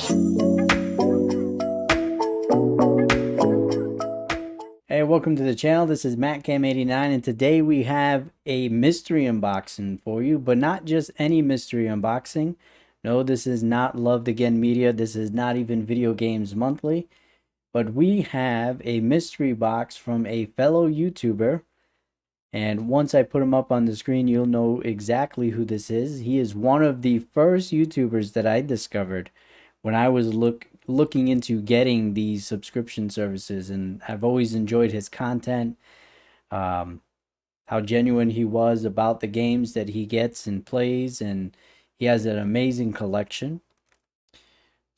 Hey, welcome to the channel. This is MattCam89, and today we have a mystery unboxing for you, but not just any mystery unboxing. No, this is not Loved Again Media. This is not even Video Games Monthly, but we have a mystery box from a fellow YouTuber. And once I put him up on the screen, you'll know exactly who this is. He is one of the first YouTubers that I discovered when I was looking into getting these subscription services, and I've always enjoyed his content, um, how genuine he was about the games that he gets and plays, and he has an amazing collection.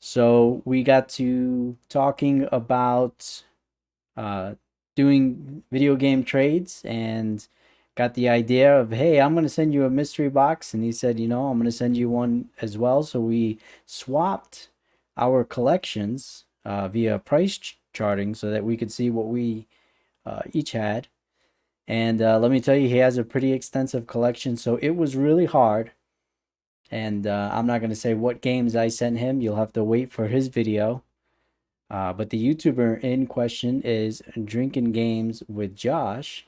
So we got to talking about uh, doing video game trades and got the idea of, hey, I'm going to send you a mystery box. And he said, I'm going to send you one as well. So we swapped our collections via price charting so that we could see what we each had. And let me tell you, he has a pretty extensive collection. So it was really hard. And I'm not going to say what games I sent him. You'll have to wait for his video. But the YouTuber in question is Drinking Games with Josh.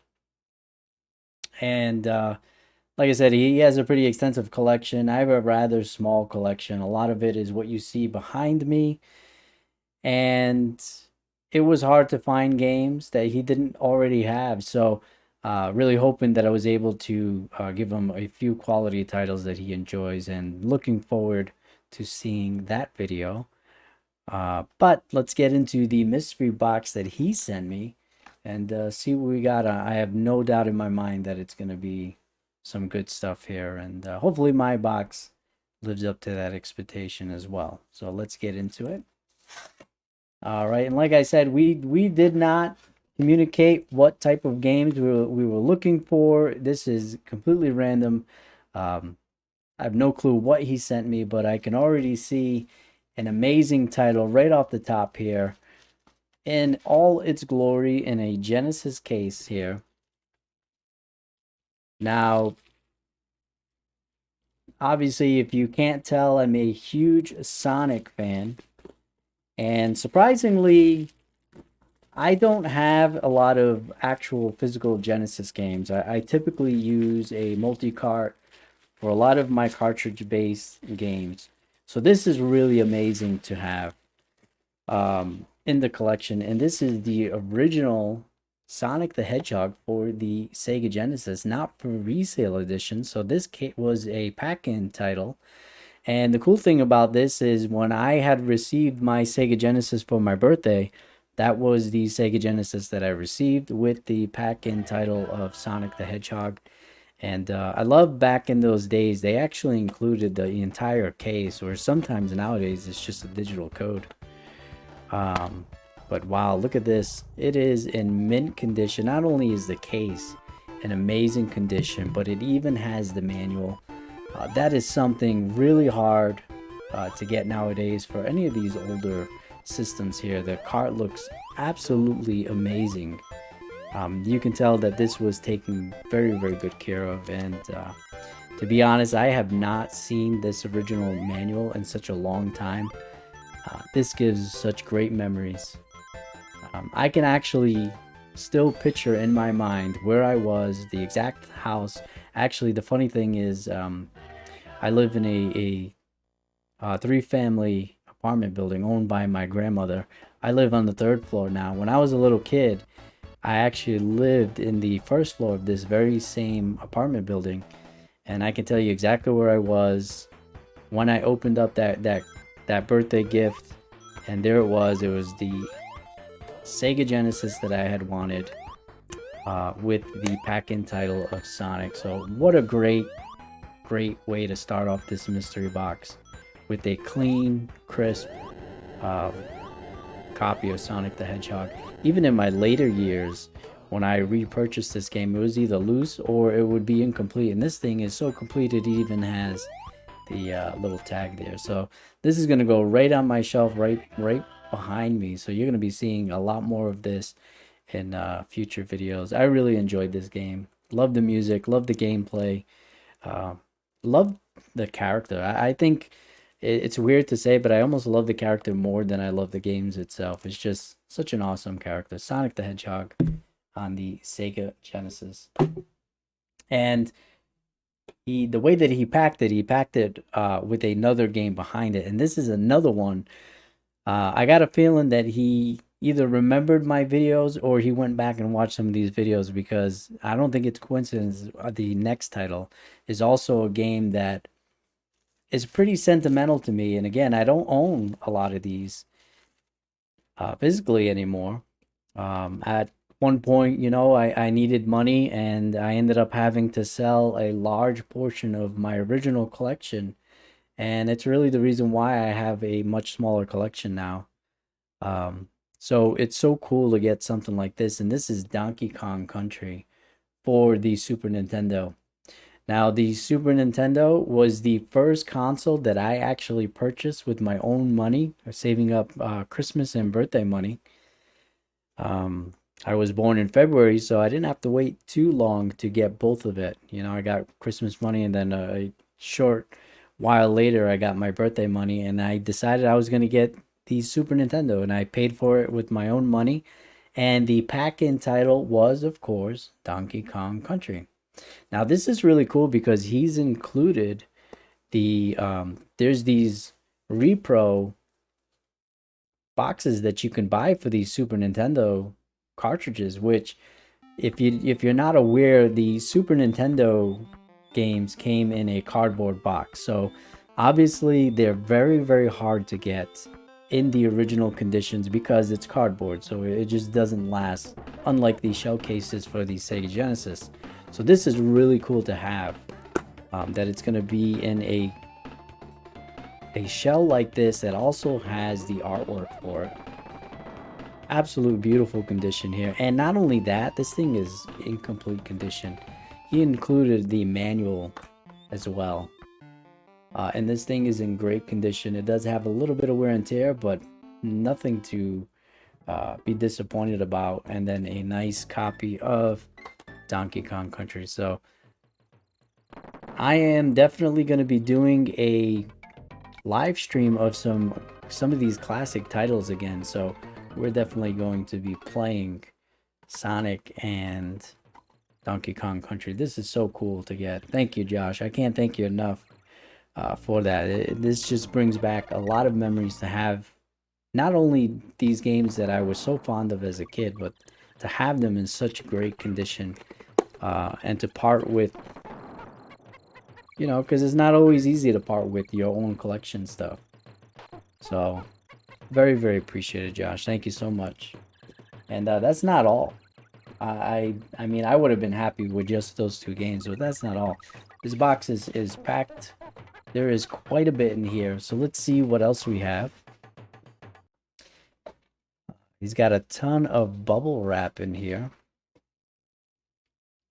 And like I said, he has a pretty extensive collection. I have a rather small collection. A lot of it is what you see behind me. And it was hard to find games that he didn't already have. So really hoping that I was able to give him a few quality titles that he enjoys, and looking forward to seeing that video. But let's get into the mystery box that he sent me and see what we got. I have no doubt in my mind that it's going to be some good stuff here, and hopefully my box lives up to that expectation as well. So let's get into it. All right, and like I said, we did not communicate what type of games we were looking for. This is completely random. I have no clue what he sent me, but I can already see an amazing title right off the top here in all its glory in a Genesis case here. Now, obviously, if you can't tell, I'm a huge Sonic fan. And surprisingly, I don't have a lot of actual physical Genesis games. I typically use a multi-cart for a lot of my cartridge-based games. So this is really amazing to have in the collection. And this is the original Sonic the Hedgehog for the Sega Genesis, not for resale edition. So this was a pack-in title. And the cool thing about this is when I had received my Sega Genesis for my birthday, that was the Sega Genesis that I received with the pack-in title of Sonic the Hedgehog. And I love back in those days, they actually included the entire case, or sometimes nowadays it's just a digital code. But wow, look at this. It is in mint condition. Not only is the case in amazing condition, but it even has the manual. That is something really hard to get nowadays for any of these older systems here. The cart looks absolutely amazing. You can tell that this was taken very, very good care of. And to be honest, I have not seen this original manual in such a long time. This gives such great memories. I can actually still picture in my mind where I was, the exact house. Actually, the funny thing is, I live in a three-family apartment building owned by my grandmother. I live on the third floor now. When I was a little kid, I actually lived in the first floor of this very same apartment building, and I can tell you exactly where I was when I opened up that birthday gift, and there it was. It was the Sega Genesis that I had wanted, with the pack-in title of Sonic. So what a great way to start off this mystery box, with a clean, crisp copy of Sonic the Hedgehog. Even in my later years, when I repurchased this game, it was either loose or it would be incomplete. And this thing is so complete, it even has the little tag there. So this is going to go right on my shelf, right behind me. So you're going to be seeing a lot more of this in future videos. I really enjoyed this game. Love the music, love the gameplay, love the character. I think it's weird to say, but I almost love the character more than I love the games itself. It's just such an awesome character. Sonic the Hedgehog on the Sega Genesis. And the way that he packed it with another game behind it. And this is another one. I got a feeling that he either remembered my videos or he went back and watched some of these videos, because I don't think it's coincidence. The next title is also a game that is pretty sentimental to me. And again, I don't own a lot of these physically anymore. At one point, you know, I needed money, and I ended up having to sell a large portion of my original collection. And it's really the reason why I have a much smaller collection now. So it's so cool to get something like this. And this is Donkey Kong Country for the Super Nintendo. Now, the Super Nintendo was the first console that I actually purchased with my own money, saving up Christmas and birthday money. I was born in February, so I didn't have to wait too long to get both of it. You know, I got Christmas money, and then a short while later, I got my birthday money, and I decided I was going to get the Super Nintendo, and I paid for it with my own money. And the pack-in title was, of course, Donkey Kong Country. Now, this is really cool because he's included there's these repro boxes that you can buy for these Super Nintendo cartridges, which if you're not aware, the Super Nintendo games came in a cardboard box. So obviously they're very, very hard to get in the original conditions because it's cardboard, so it just doesn't last, unlike the shell cases for the Sega Genesis. So this is really cool to have, that it's going to be in a shell like this that also has the artwork for it. Absolute beautiful condition here. And not only that, this thing is in complete condition. He included the manual as well. And this thing is in great condition. It does have a little bit of wear and tear, but nothing to be disappointed about. And then a nice copy of Donkey Kong Country. So I am definitely going to be doing a live stream of some of these classic titles again. So we're definitely going to be playing Sonic and Donkey Kong Country. This is so cool to get. Thank you, Josh. I can't thank you enough for that. This just brings back a lot of memories to have not only these games that I was so fond of as a kid, but to have them in such great condition, and to part with, you know, because it's not always easy to part with your own collection stuff. So very, very appreciated, Josh. Thank you so much. And that's not all. I mean, I would have been happy with just those two games, but that's not all. This box is packed. There is quite a bit in here, so let's see what else we have. He's got a ton of bubble wrap in here.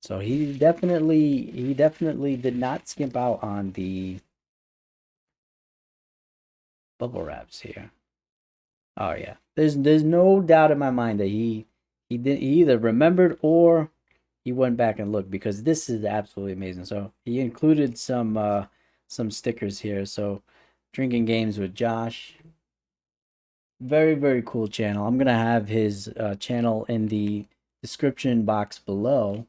So he definitely did not skimp out on the bubble wraps here. Oh yeah. There's no doubt in my mind that he either remembered or he went back and looked, because this is absolutely amazing. So he included some stickers here. So Drinking Games with Josh. Very, very cool channel. I'm gonna have his channel in the description box below.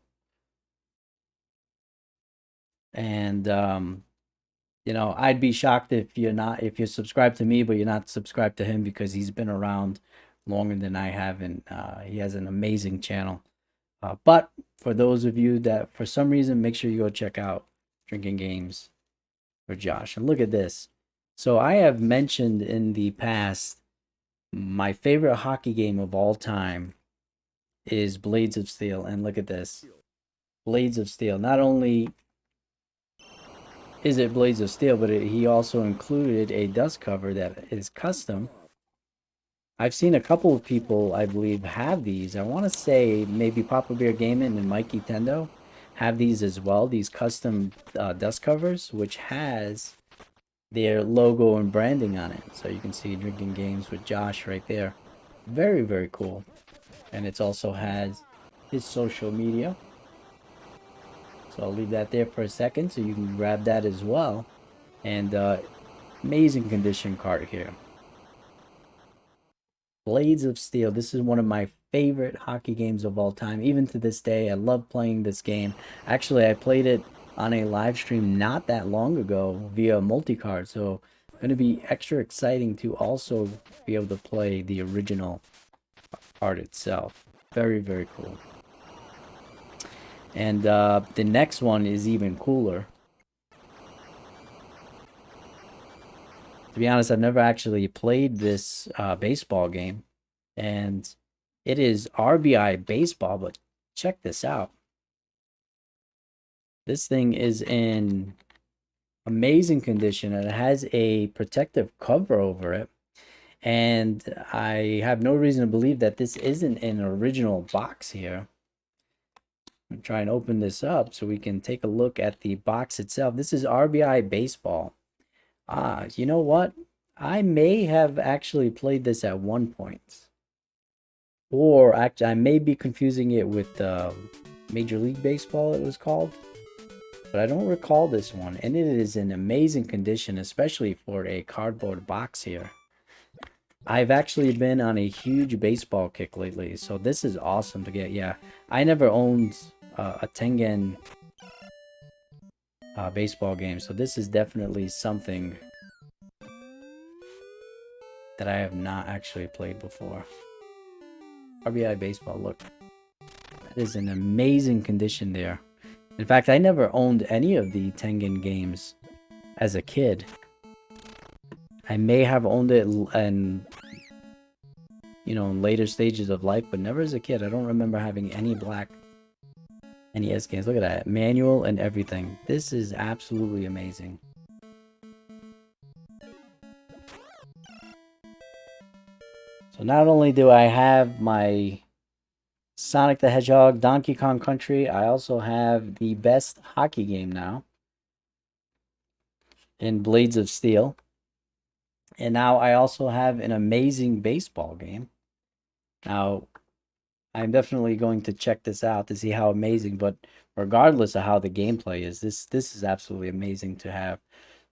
And you know, I'd be shocked if you're subscribed to me, but you're not subscribed to him, because he's been around longer than I have, and he has an amazing channel. But for those of you that for some reason, make sure you go check out Drinking Games for Josh. And look at this. So I have mentioned in the past, my favorite hockey game of all time is Blades of Steel. And look at this. Blades of Steel. Not only is it Blades of Steel, but he also included a dust cover that is custom. I've seen a couple of people, I believe, have these. I want to say maybe Papa Bear Gaming and Mikey Tendo have these as well. These custom dust covers, which has their logo and branding on it. So you can see Drinking Games with Josh right there. Very, very cool. And it also has his social media. So I'll leave that there for a second so you can grab that as well. And Amazing condition card here. Blades of Steel. This is one of my favorite hockey games of all time. Even to this day, I love playing this game. Actually, I played it on a live stream not that long ago via multi-card. So it's going to be extra exciting to also be able to play the original card itself. Very, very cool. And the next one is even cooler. To be honest, I've never actually played this baseball game. And it is RBI baseball, but check this out. This thing is in amazing condition and it has a protective cover over it. And I have no reason to believe that this isn't an original box here. I'm trying to open this up so we can take a look at the box itself. This is RBI baseball. You know what? I may have actually played this at one point. Or actually, I may be confusing it with Major League Baseball, it was called. But I don't recall this one. And it is in amazing condition, especially for a cardboard box here. I've actually been on a huge baseball kick lately. So this is awesome to get. Yeah, I never owned a Tengen baseball game. So this is definitely something that I have not actually played before. RBI baseball, look. That is an amazing condition there. In fact, I never owned any of the Tengen games as a kid. I may have owned it in, in later stages of life, but never as a kid. I don't remember having any black NES games. Look at that. Manual and everything. This is absolutely amazing. So not only do I have my Sonic the Hedgehog Donkey Kong Country, I also have the best hockey game now in Blades of Steel. And now I also have an amazing baseball game. Now, I'm definitely going to check this out to see how amazing, but regardless of how the gameplay is, this is absolutely amazing to have.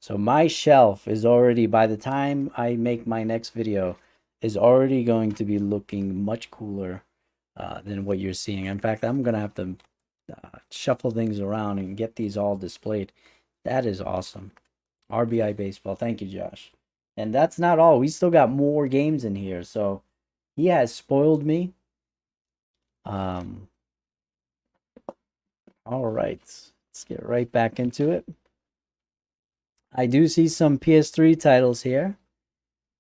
So my shelf is already, by the time I make my next video, is already going to be looking much cooler than what you're seeing. In fact, I'm going to have to shuffle things around and get these all displayed. That is awesome. RBI Baseball. Thank you, Josh. And that's not all. We still got more games in here. So he has spoiled me. All right. Let's get right back into it. I do see some PS3 titles here.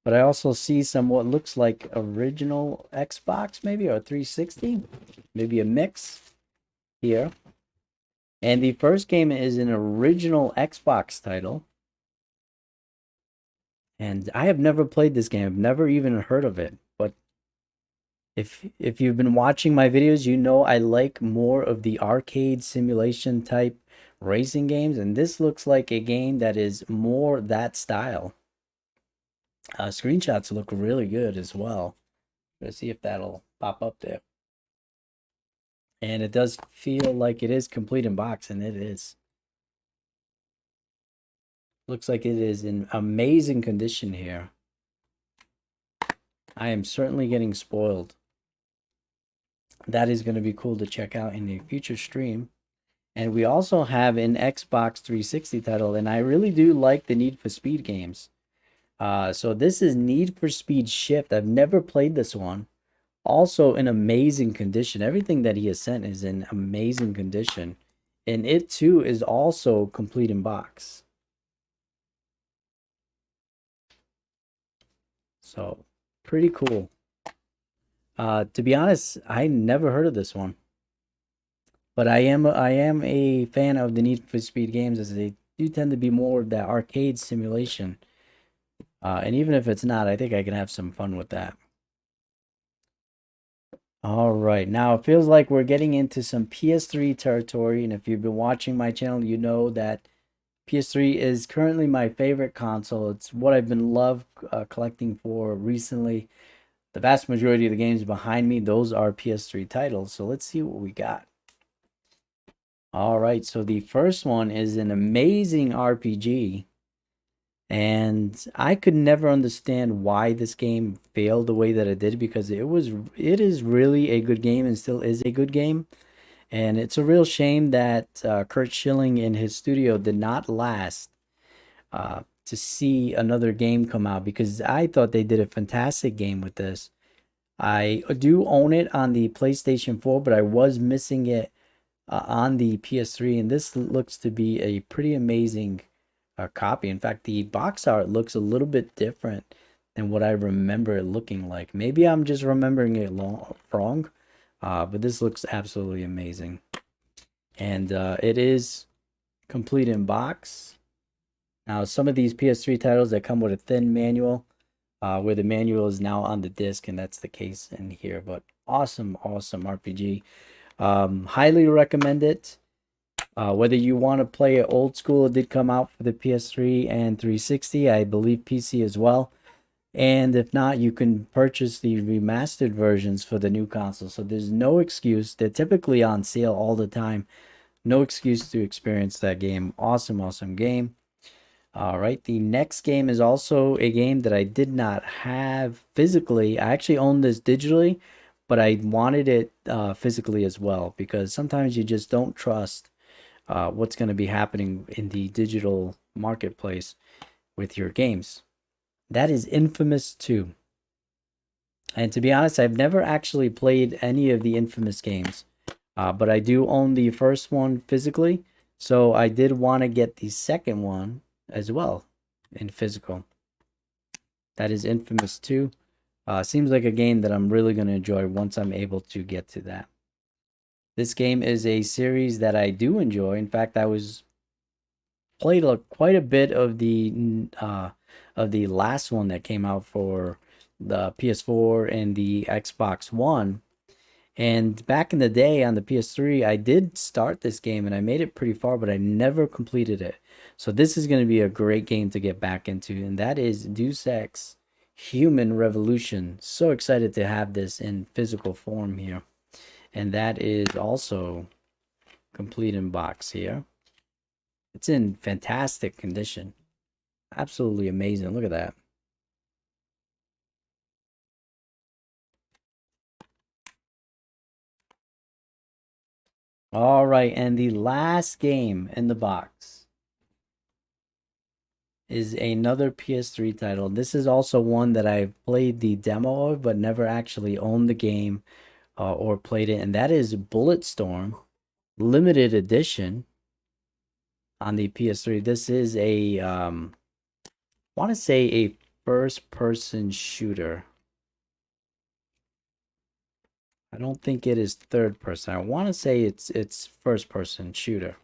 But I also see some what looks like original Xbox maybe or 360. Maybe a mix here. And the first game is an original Xbox title. And I have never played this game. I've never even heard of it. But if you've been watching my videos, you know I like more of the arcade simulation type racing games. And this looks like a game that is more that style. Screenshots look really good as well. Let's see if that'll pop up there. And it does feel like it is complete in box, and it is. Looks like it is in amazing condition here. I am certainly getting spoiled. That is going to be cool to check out in a future stream. And we also have an Xbox 360 title, and I really do like the Need for Speed games. So this is Need for Speed Shift. I've never played this one. Also in amazing condition. Everything that he has sent is in amazing condition. And it too is also complete in box. So pretty cool. To be honest, I never heard of this one. But I am a fan of the Need for Speed games, as they do tend to be more of that arcade simulation. And even if it's not, I think I can have some fun with that. All right, now it feels like we're getting into some PS3 territory, and if you've been watching my channel, you know that PS3 is currently my favorite console. It's what I've been collecting for recently. The vast majority of the games behind me, those are PS3 titles. So let's see what we got. All right, so the first one is an amazing RPG. And I could never understand why this game failed the way that it did, because it is really a good game and still is a good game. And it's a real shame that Kurt Schilling in his studio did not last to see another game come out, because I thought they did a fantastic game with this. I do own it on the PlayStation 4, but I was missing it on the PS3, and this looks to be a pretty amazing copy. In fact, the box art looks a little bit different than what I remember it looking like. Maybe I'm just remembering it wrong, but this looks absolutely amazing. And it is complete in box. Now, some of these PS3 titles that come with a thin manual, where the manual is now on the disc, and that's the case in here. But awesome, awesome RPG. Highly recommend it. Whether you want to play it old school, it did come out for the PS3 and 360, I believe PC as well. And if not, you can purchase the remastered versions for the new console. So there's no excuse. They're typically on sale all the time. No excuse to experience that game. Awesome, awesome game. All right, the next game is also a game that I did not have physically. I actually own this digitally, but I wanted it physically as well, because sometimes you just don't trust what's going to be happening in the digital marketplace with your games. That is Infamous 2. And to be honest, I've never actually played any of the Infamous games, but I do own the first one physically, so I did want to get the second one as well in physical. That is Infamous 2. Seems like a game that I'm really going to enjoy once I'm able to get to that. This game is a series that I do enjoy. In fact, I was played quite a bit of the last one that came out for the PS4 and the Xbox One. And back in the day on the PS3, I did start this game and I made it pretty far, but I never completed it. So this is going to be a great game to get back into, and that is Deus Ex Human Revolution. So excited to have this in physical form here. And that is also complete in box here. It's in fantastic condition. Absolutely amazing. Look at that. All right, and the last game in the box is another PS3 title. This is also one that I've played the demo of, but never actually owned the game or played it, and that is Bulletstorm Limited Edition on the PS3. This is a, I want to say a first-person shooter. I don't think it is third person. I want to say it's first person shooter.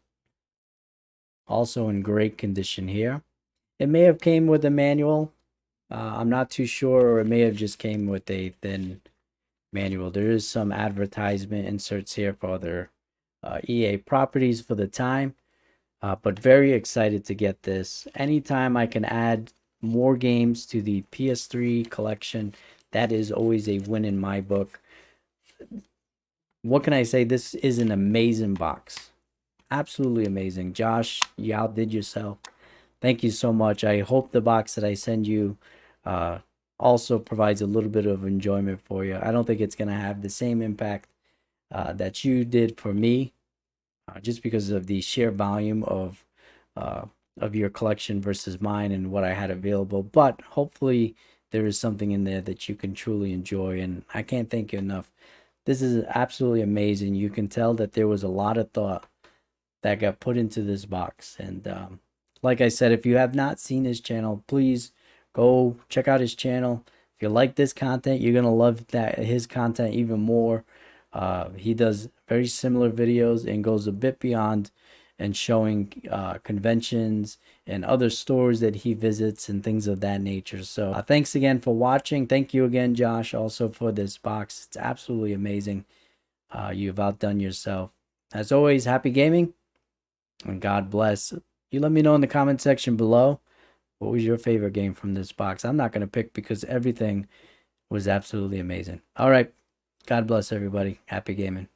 Also in great condition here. It may have came with a manual. I'm not too sure, or it may have just came with a thin manual. There is some advertisement inserts here for other EA properties for the time. But very excited to get this. Anytime I can add more games to the PS3 collection, that is always a win in my book. What can I say? This is an amazing box. Absolutely amazing. Josh, you outdid yourself. Thank you so much. I hope the box that I send you also provides a little bit of enjoyment for you. I don't think it's going to have the same impact that you did for me, just because of the sheer volume of your collection versus mine and what I had available. But hopefully there is something in there that you can truly enjoy, and I can't thank you enough. This is absolutely amazing. You can tell that there was a lot of thought that got put into this box. And like I said, if you have not seen his channel, please go check out his channel. If you like this content, you're going to love his content even more. He does very similar videos and goes a bit beyond, and showing conventions and other stores that he visits and things of that nature. So thanks again for watching. Thank you again, Josh, also for this box. It's absolutely amazing. You've outdone yourself. As always, happy gaming and God bless. You let me know in the comment section below, what was your favorite game from this box? I'm not going to pick, because everything was absolutely amazing. All right. God bless everybody. Happy gaming.